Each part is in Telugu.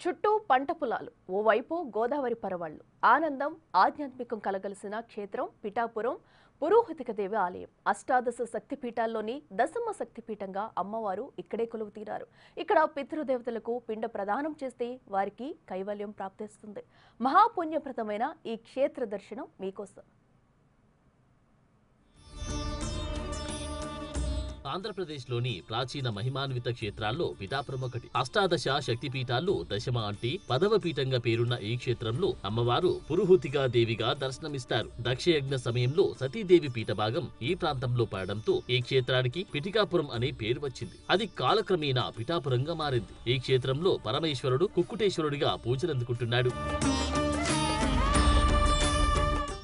చుట్టూ పంట పొలాలు, ఓవైపు గోదావరి పరవళ్లు, ఆనందం ఆధ్యాత్మికం కలగలిసిన క్షేత్రం పిఠాపురం పురోహితిక దేవి ఆలయం. అష్టాదశ శక్తిపీఠాల్లోని దశమ శక్తిపీఠంగా అమ్మవారు ఇక్కడే కొలువుతీరారు. ఇక్కడ పితృదేవతలకు పిండ ప్రదానం చేస్తే వారికి కైవల్యం ప్రాప్తిస్తుంది. మహాపుణ్యప్రదమైన ఈ క్షేత్ర దర్శనం మీకోసం. ఆంధ్రప్రదేశ్లోని ప్రాచీన మహిమాన్విత క్షేత్రాల్లో పిఠాపురం ఒకటి. అష్టాదశ శక్తిపీఠాల్లో దశమ అంటే 10వ పీఠంగా పేరున్న ఈ క్షేత్రంలో అమ్మవారు పురుహూతిగా దేవిగా దర్శనమిస్తారు. దక్షయజ్ఞ సమయంలో సతీదేవి పీఠభాగం ఈ ప్రాంతంలో పడడంతో ఈ క్షేత్రానికి పిఠికాపురం అనే పేరు వచ్చింది. అది కాలక్రమేణా పిఠాపురంగా మారింది. ఈ క్షేత్రంలో పరమేశ్వరుడు కుక్కుటేశ్వరుడిగా పూజలందుకుంటున్నాడు.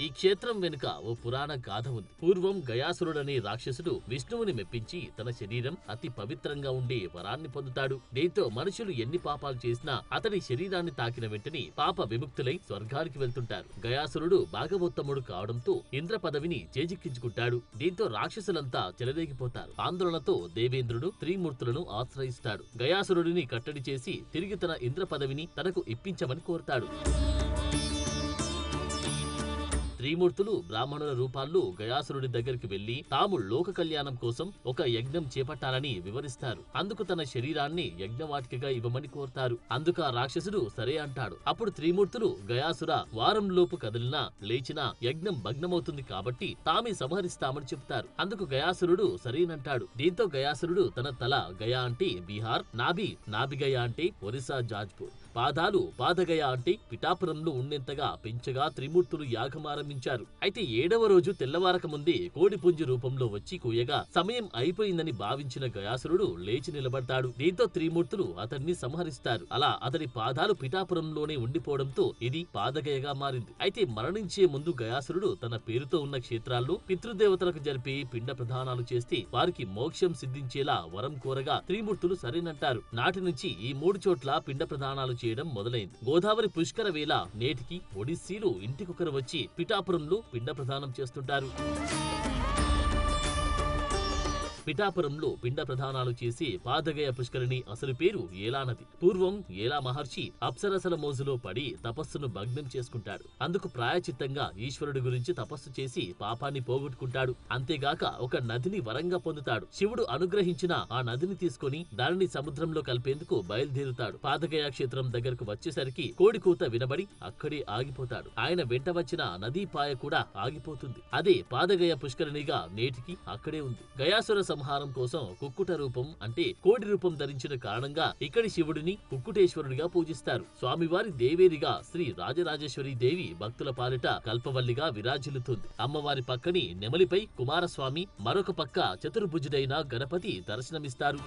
ఈ క్షేత్రం వెనుక ఓ పురాణ గాథ ఉంది. పూర్వం గయాసురుడనే రాక్షసుడు విష్ణువుని మెప్పించి తన శరీరం అతి పవిత్రంగా ఉండే వరాన్ని పొందుతాడు. దీంతో మనుషులు ఎన్ని పాపాలు చేసినా అతడి శరీరాన్ని తాకిన వెంటనే పాప విముక్తులై స్వర్గానికి వెళ్తుంటారు. గయాసురుడు భాగవోత్తముడు కావడంతో ఇంద్ర పదవిని చేజిక్కించుకుంటాడు. దీంతో రాక్షసులంతా చెలరేగిపోతారు. ఆందోళనతో దేవేంద్రుడు త్రిమూర్తులను ఆశ్రయిస్తాడు. గయాసురుడిని కట్టడి చేసి తిరిగి తన ఇంద్ర పదవిని తనకు ఇప్పించమని కోరుతాడు. త్రిమూర్తులు బ్రాహ్మణుల రూపాల్లో గయాసురుడి దగ్గరికి వెళ్లి తాము లోక కళ్యాణం కోసం ఒక యజ్ఞం చేపట్టాలని వివరిస్తారు. అందుకు తన శరీరాన్ని యజ్ఞవాటికగా ఇవ్వమని కోరుతారు. అందుకు ఆ రాక్షసుడు సరే అంటాడు. అప్పుడు త్రిమూర్తులు గయాసుర వారంలోపు కదిలినా లేచినా యజ్ఞం భగ్నమవుతుంది కాబట్టి తామే సంహరిస్తామని చెబుతారు. అందుకు గయాసురుడు సరేనంటాడు. దీంతో గయాసురుడు తన తల గయా అంటే బీహార్, నాభిగయ అంటే ఒరిస్సా జాజ్పూర్, పాదాలు పాదగయ అంటే పిఠాపురంలో ఉండేంతగా పెంచగా త్రిమూర్తులు యాగమారంభించారు. అయితే 7వ రోజు తెల్లవారక ముందే కోడిపుంజు రూపంలో వచ్చి కూయగా సమయం అయిపోయిందని భావించిన గయాసురుడు లేచి నిలబడతాడు. దీంతో త్రిమూర్తులు అతన్ని సంహరిస్తారు. అలా అతడి పాదాలు పిఠాపురంలోనే ఉండిపోవడంతో ఇది పాదగయగా మారింది. అయితే మరణించే ముందు గయాసురుడు తన పేరుతో ఉన్న క్షేత్రాల్లో పితృదేవతలకు జరిపి పిండ ప్రదానాలు చేస్తే వారికి మోక్షం సిద్ధించేలా వరం కోరగా త్రిమూర్తులు సరేనంటారు. నాటి నుంచి ఈ 3 చోట్ల పిండ ప్రదానాలు చేయడం మొదలైంది. గోదావరి పుష్కర వేళ నేటికి ఒడిస్సీలు ఇంటికొకరు వచ్చి పిఠాపురంలో పిండ ప్రదానం చేస్తుంటారు. పిఠాపురంలో పిండ ప్రదానాలు చేసి పాదగయ పుష్కరిణి అసలు పేరు ఏలా నది. పూర్వం ఏలా మహర్షి అప్సరసల మోజులో పడి తపస్సును భగ్నం చేసుకుంటాడు. అందుకు ప్రాయచిత్తంగా ఈశ్వరుడి గురించి తపస్సు చేసి పాపాన్ని పోగొట్టుకుంటాడు. అంతేగాక ఒక నదిని వరంగా పొందుతాడు. శివుడు అనుగ్రహించిన ఆ నదిని తీసుకుని దానిని సముద్రంలో కలిపేందుకు బయలుదేరుతాడు. పాదగయ క్షేత్రం దగ్గరకు వచ్చేసరికి కోడి కూత వినబడి అక్కడే ఆగిపోతాడు. ఆయన వెంట వచ్చిన నదీపాయ కూడా ఆగిపోతుంది. అదే పాదగయ పుష్కరిణిగా నేటికి అక్కడే ఉంది. గయాసుర సంహారం కోసం కుక్కుట రూపం అంటే కోడి రూపం ధరించిన కారణంగా ఇక్కడి శివుడిని కుక్కుటేశ్వరుడిగా పూజిస్తారు. స్వామివారి దేవేరిగా శ్రీ రాజరాజేశ్వరి దేవి భక్తుల పాలిట కల్పవల్లిగా విరాజిల్లుతుంది. అమ్మవారి పక్కని నెమలిపై కుమారస్వామి, మరొక పక్క చతుర్భుజుడైన గణపతి దర్శనమిస్తారు.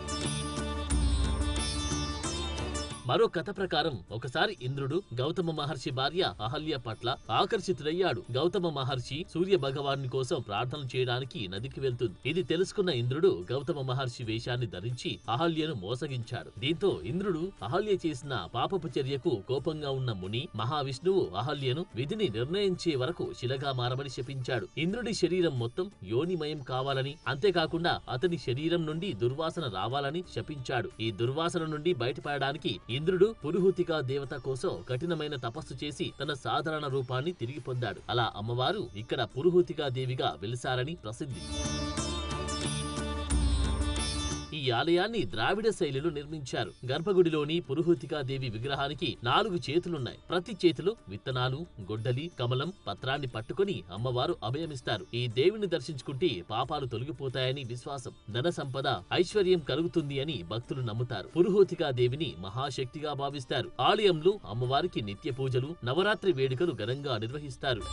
మరో కథ ప్రకారం ఒకసారి ఇంద్రుడు గౌతమ మహర్షి భార్య అహల్య పట్ల ఆకర్షితుడయ్యాడు. గౌతమ మహర్షి సూర్య భగవాను కోసం ప్రార్థనలు చేయడానికి నదికి వెళ్తుంది. ఇది తెలుసుకున్న ఇంద్రుడు గౌతమ మహర్షి వేషాన్ని ధరించి అహల్యను మోసగించాడు. దీంతో ఇంద్రుడు అహల్య చేసిన పాపపు చర్యకు కోపంగా ఉన్న ముని మహావిష్ణువు అహల్యను విధిని నిర్ణయించే వరకు శిలగా మారమని శపించాడు. ఇంద్రుడి శరీరం మొత్తం యోనిమయం కావాలని, అంతేకాకుండా అతని శరీరం నుండి దుర్వాసన రావాలని శపించాడు. ఈ దుర్వాసన నుండి బయటపడడానికి ఇంద్రుడు పురుహూతికా దేవత కోసం కఠినమైన తపస్సు చేసి తన సాధారణ రూపాన్ని తిరిగి పొందాడు. అలా అమ్మవారు ఇక్కడ పురుహూతికా దేవిగా వెలిసారని ప్రసిద్ధి. ఈ ఆలయాన్ని ద్రావిడ శైలిలో నిర్మించారు. గర్భగుడిలోని పురుహూతికా దేవి విగ్రహానికి 4 చేతులున్నాయి. ప్రతి చేతిలో విత్తనాలు, గొడ్డలి, కమలం, పత్రాన్ని పట్టుకుని అమ్మవారు అభయమిస్తారు. ఈ దేవిని దర్శించుకుంటే పాపాలు తొలగిపోతాయని విశ్వాసం. ధన సంపద, ఐశ్వర్యం కలుగుతుంది అని భక్తులు నమ్ముతారు. పురుహూతికా దేవిని మహాశక్తిగా భావిస్తారు. ఆలయంలో అమ్మవారికి నిత్య పూజలు, నవరాత్రి వేడుకలు ఘనంగా నిర్వహిస్తారు.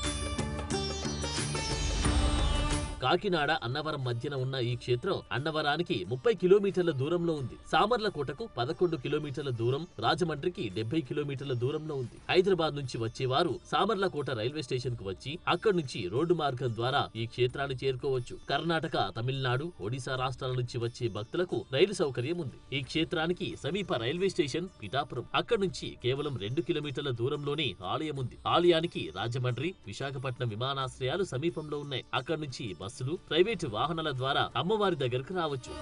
కాకినాడ, అన్నవరం మధ్యన ఉన్న ఈ క్షేత్రం అన్నవరానికి 30 కిలోమీటర్ల దూరంలో ఉంది. సామర్లకోటకు 11 కిలోమీటర్ల దూరం, రాజమండ్రికి 70 కిలోమీటర్ల దూరంలో ఉంది. హైదరాబాద్ నుంచి వచ్చేవారు సామర్లకోట రైల్వే స్టేషన్ కు వచ్చి అక్కడి నుంచి రోడ్డు మార్గం ద్వారా ఈ క్షేత్రాన్ని చేరుకోవచ్చు. కర్ణాటక, తమిళనాడు, ఒడిశా రాష్ట్రాల నుంచి వచ్చే భక్తులకు రైలు సౌకర్యం ఉంది. ఈ క్షేత్రానికి సమీప రైల్వే స్టేషన్ పిఠాపురం. అక్కడి నుంచి కేవలం 2 కిలోమీటర్ల దూరంలోనే ఆలయం ఉంది. ఆలయానికి రాజమండ్రి, విశాఖపట్నం విమానాశ్రయాలు సమీపంలో ఉన్నాయి. అక్కడి నుంచి బస్సులు, ప్రైవేటు వాహనాల ద్వారా అమ్మవారి దగ్గరకు రావచ్చు.